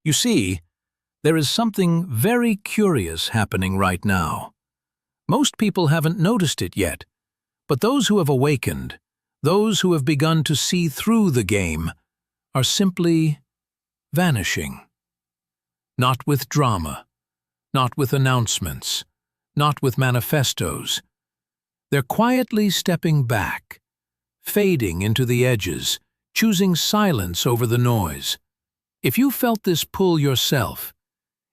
You see, there is something very curious happening right now. Most people haven't noticed it yet, but those who have awakened, those who have begun to see through the game, are simply vanishing. Not with drama, not with announcements, not with manifestos. They're quietly stepping back, fading into the edges, choosing silence over the noise. If you felt this pull yourself,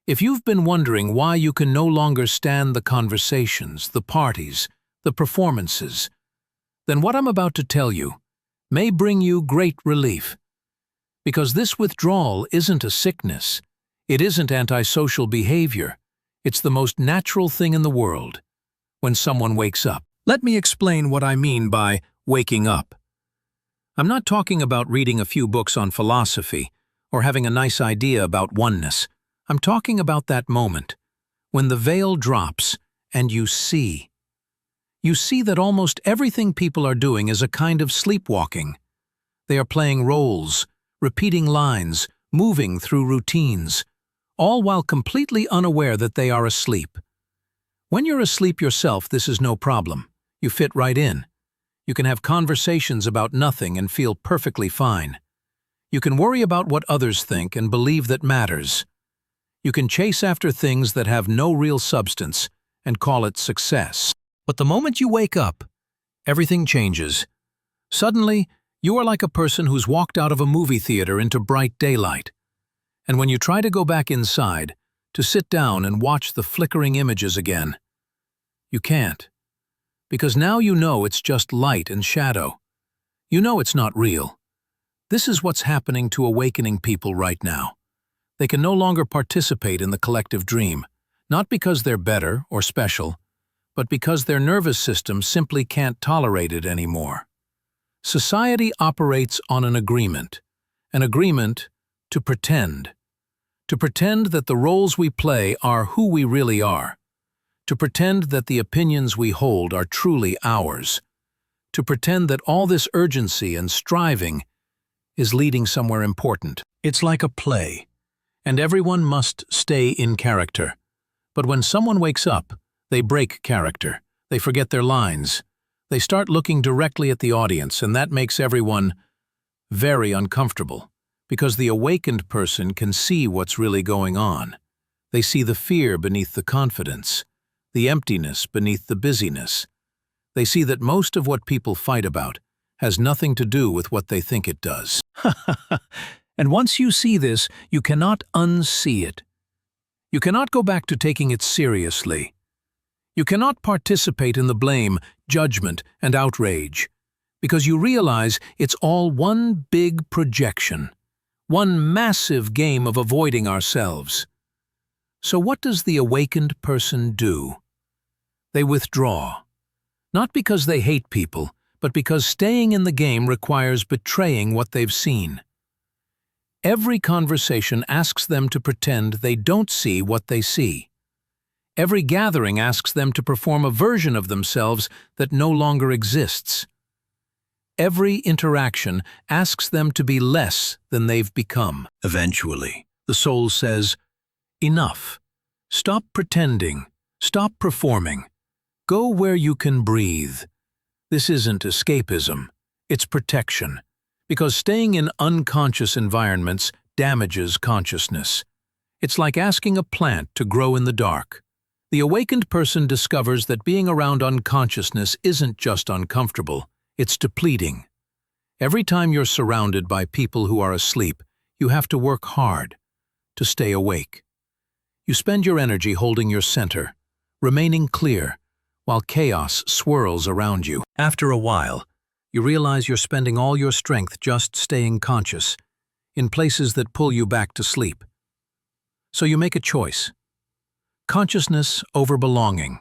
if you've been wondering why you can no longer stand the conversations, the parties, the performances, then what I'm about to tell you may bring you great relief. Because this withdrawal isn't a sickness, it isn't antisocial behavior, it's the most natural thing in the world when someone wakes up. Let me explain what I mean by waking up. I'm not talking about reading a few books on philosophy or having a nice idea about oneness. I'm talking about that moment when the veil drops and you see. You see that almost everything people are doing is a kind of sleepwalking. They are playing roles, repeating lines, moving through routines, all while completely unaware that they are asleep. When you're asleep yourself, this is no problem. You fit right in. You can have conversations about nothing and feel perfectly fine. You can worry about what others think and believe that matters. You can chase after things that have no real substance and call it success. But the moment you wake up, everything changes. Suddenly, you are like a person who's walked out of a movie theater into bright daylight. And when you try to go back inside, to sit down and watch the flickering images again, you can't. Because now you know it's just light and shadow. You know it's not real. This is what's happening to awakening people right now. They can no longer participate in the collective dream, not because they're better or special, but because their nervous system simply can't tolerate it anymore. Society operates on an agreement to pretend that the roles we play are who we really are, to pretend that the opinions we hold are truly ours, to pretend that all this urgency and striving is leading somewhere important. It's like a play, and everyone must stay in character. But when someone wakes up, they break character. They forget their lines. They start looking directly at the audience, and that makes everyone very uncomfortable, because the awakened person can see what's really going on. They see the fear beneath the confidence, the emptiness beneath the busyness. They see that most of what people fight about has nothing to do with what they think it does. And once you see this, you cannot unsee it. You cannot go back to taking it seriously. You cannot participate in the blame, judgment, and outrage, because you realize it's all one big projection, one massive game of avoiding ourselves. So what does the awakened person do? They withdraw. Not because they hate people, but because staying in the game requires betraying what they've seen. Every conversation asks them to pretend they don't see what they see. Every gathering asks them to perform a version of themselves that no longer exists. Every interaction asks them to be less than they've become. Eventually, the soul says, "Enough. Stop pretending. Stop performing. Go where you can breathe." This isn't escapism, it's protection, because staying in unconscious environments damages consciousness. It's like asking a plant to grow in the dark. The awakened person discovers that being around unconsciousness isn't just uncomfortable, it's depleting. Every time you're surrounded by people who are asleep, you have to work hard to stay awake. You spend your energy holding your center, remaining clear, while chaos swirls around you. After a while, you realize you're spending all your strength just staying conscious, in places that pull you back to sleep. So you make a choice. Consciousness over belonging,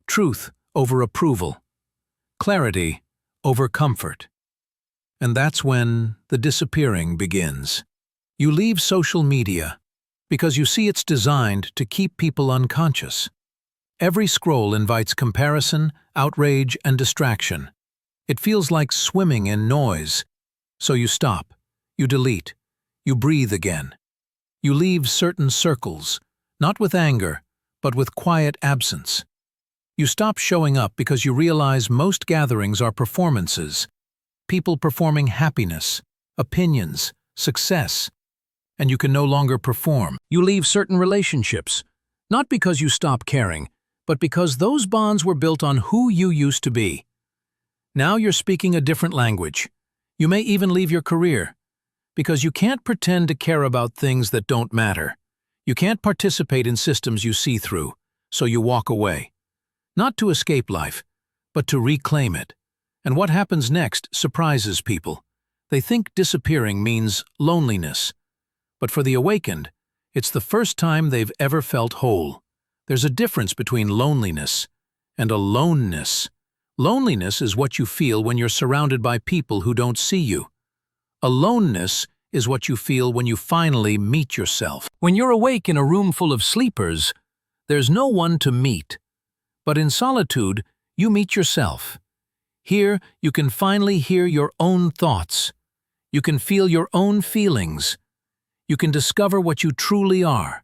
truth over approval, clarity over comfort. And that's when the disappearing begins. You leave social media because you see it's designed to keep people unconscious. Every scroll invites comparison, outrage, and distraction. It feels like swimming in noise. So you stop, you delete, you breathe again. You leave certain circles, not with anger, but with quiet absence. You stop showing up because you realize most gatherings are performances, people performing happiness, opinions, success, and you can no longer perform. You leave certain relationships, not because you stop caring, but because those bonds were built on who you used to be. Now you're speaking a different language. You may even leave your career, because you can't pretend to care about things that don't matter. You can't participate in systems you see through, so you walk away. Not to escape life, but to reclaim it. And what happens next surprises people. They think disappearing means loneliness. But for the awakened, it's the first time they've ever felt whole. There's a difference between loneliness and aloneness. Loneliness is what you feel when you're surrounded by people who don't see you. Aloneness is what you feel when you finally meet yourself. When you're awake in a room full of sleepers, there's no one to meet. But in solitude, you meet yourself. Here, you can finally hear your own thoughts. You can feel your own feelings. You can discover what you truly are.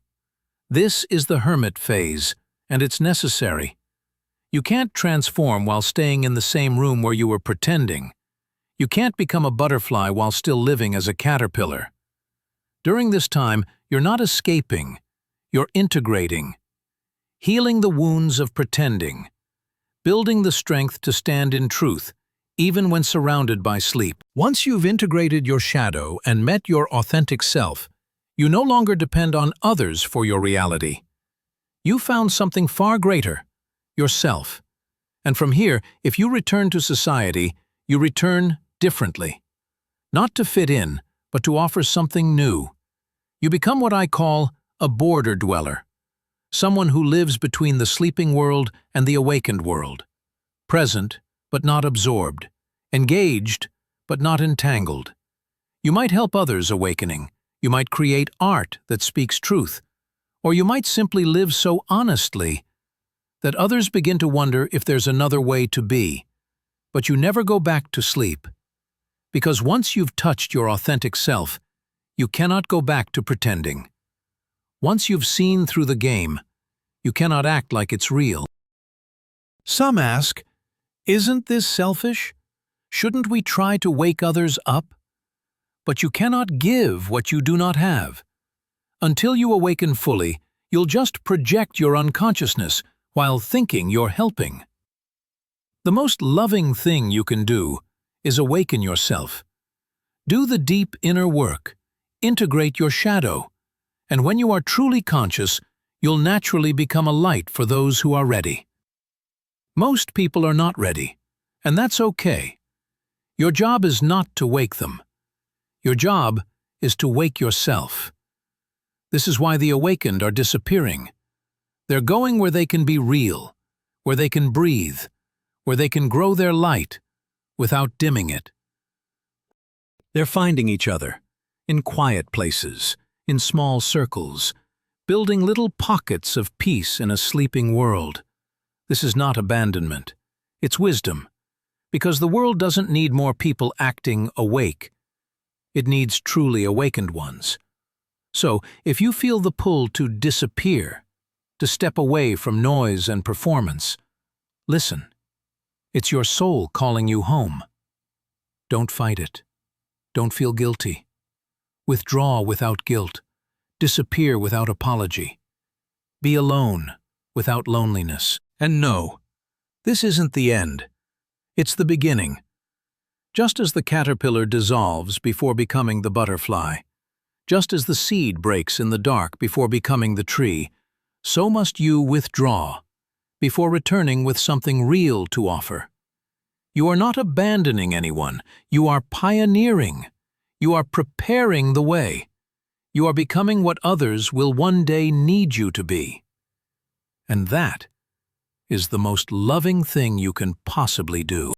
This is the hermit phase, and it's necessary. You can't transform while staying in the same room where you were pretending. You can't become a butterfly while still living as a caterpillar. During this time, you're not escaping, you're integrating. Healing the wounds of pretending. Building the strength to stand in truth, even when surrounded by sleep. Once you've integrated your shadow and met your authentic self, you no longer depend on others for your reality. You found something far greater, yourself. And from here, if you return to society, you return differently. Not to fit in, but to offer something new. You become what I call a border dweller. Someone who lives between the sleeping world and the awakened world. Present, but not absorbed. Engaged, but not entangled. You might help others awakening. You might create art that speaks truth. Or you might simply live so honestly that others begin to wonder if there's another way to be. But you never go back to sleep. Because once you've touched your authentic self, you cannot go back to pretending. Once you've seen through the game, you cannot act like it's real. Some ask, isn't this selfish? Shouldn't we try to wake others up? But you cannot give what you do not have. Until you awaken fully, you'll just project your unconsciousness while thinking you're helping. The most loving thing you can do is awaken yourself. Do the deep inner work. Integrate your shadow. And when you are truly conscious, you'll naturally become a light for those who are ready. Most people are not ready, and that's okay. Your job is not to wake them. Your job is to wake yourself. This is why the awakened are disappearing. They're going where they can be real, where they can breathe, where they can grow their light without dimming it. They're finding each other, in quiet places, in small circles, building little pockets of peace in a sleeping world. This is not abandonment. It's wisdom. Because the world doesn't need more people acting awake. It needs truly awakened ones. So, if you feel the pull to disappear, to step away from noise and performance, listen. It's your soul calling you home. Don't fight it. Don't feel guilty. Withdraw without guilt. Disappear without apology. Be alone without loneliness. And no, this isn't the end. It's the beginning. Just as the caterpillar dissolves before becoming the butterfly, just as the seed breaks in the dark before becoming the tree, so must you withdraw before returning with something real to offer. You are not abandoning anyone. You are pioneering. You are preparing the way. You are becoming what others will one day need you to be. And that is the most loving thing you can possibly do.